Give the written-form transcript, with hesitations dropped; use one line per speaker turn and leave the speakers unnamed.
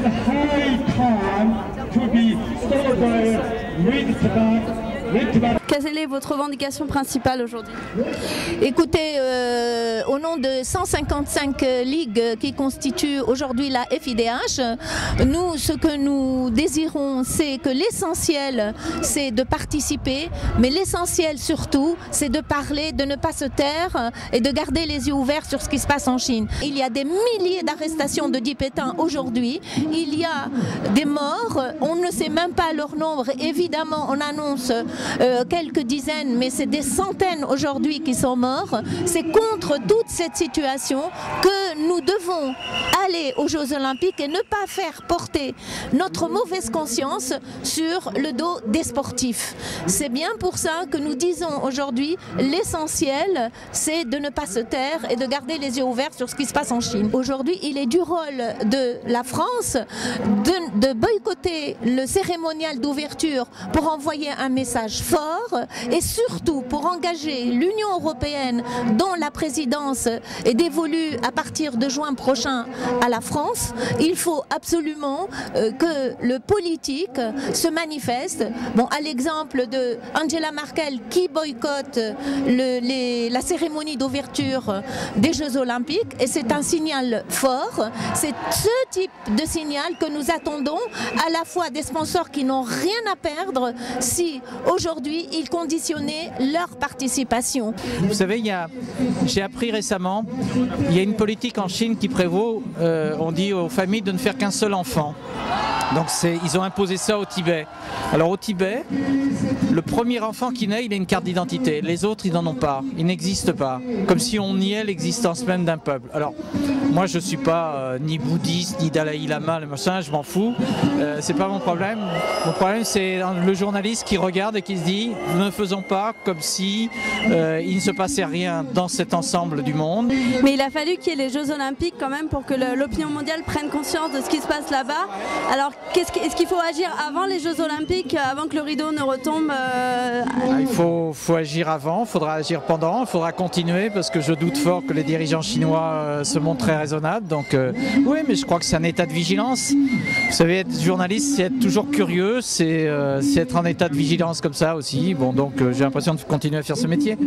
is a high time to be celebrated with Tibet.
Quelle est votre revendication principale aujourd'hui?
Écoutez, au nom de 155 ligues qui constituent aujourd'hui la FIDH, nous, ce que nous désirons, c'est que l'essentiel, c'est de participer, mais l'essentiel surtout, c'est de parler, de ne pas se taire et de garder les yeux ouverts sur ce qui se passe en Chine. Il y a des milliers d'arrestations de Tibétains aujourd'hui, il y a des morts, on ne sait même pas leur nombre, évidemment on annonce quelques dizaines, mais c'est des centaines aujourd'hui qui sont morts. C'est contre toute cette situation que nous devons aller aux Jeux Olympiques et ne pas faire porter notre mauvaise conscience sur le dos des sportifs. C'est bien pour ça que nous disons aujourd'hui l'essentiel, c'est de ne pas se taire et de garder les yeux ouverts sur ce qui se passe en Chine. Aujourd'hui, il est du rôle de la France de boycotter le cérémonial d'ouverture pour envoyer un message fort et surtout pour engager l'Union européenne dont la présidence est dévolue à partir de juin prochain à la France. Il faut absolument que le politique se manifeste. Bon, à l'exemple de Angela Merkel qui boycotte la cérémonie d'ouverture des Jeux Olympiques, et c'est un signal fort. C'est ce type de signal que nous attendons à la fois des sponsors qui n'ont rien à perdre si aujourd'hui ils conditionnaient leur participation.
Vous savez, j'ai appris récemment, il y a une politique en Chine qui prévaut, on dit aux familles de ne faire qu'un seul enfant. Donc ils ont imposé ça au Tibet. Alors au Tibet, le premier enfant qui naît, il a une carte d'identité. Les autres, ils n'en ont pas. Ils n'existent pas. Comme si on niait l'existence même d'un peuple. Alors, moi, je ne suis pas ni bouddhiste, ni Dalai Lama, le machin, je m'en fous. C'est pas mon problème. Mon problème, c'est le journaliste qui regarde et qui se dit « Ne faisons pas comme si il ne se passait rien dans cet ensemble du monde. »
Mais il a fallu qu'il y ait les Jeux Olympiques quand même pour que l'opinion mondiale prenne conscience de ce qui se passe là-bas. Alors, est-ce qu'il faut agir avant les Jeux Olympiques, avant que le rideau ne retombe
Il faut agir avant, il faudra agir pendant, il faudra continuer parce que je doute fort que les dirigeants chinois se montrent très raisonnables. Donc oui, mais je crois que c'est un état de vigilance. Vous savez, être journaliste, c'est être toujours curieux, c'est être en état de vigilance comme ça aussi. Bon, donc j'ai l'impression de continuer à faire ce métier.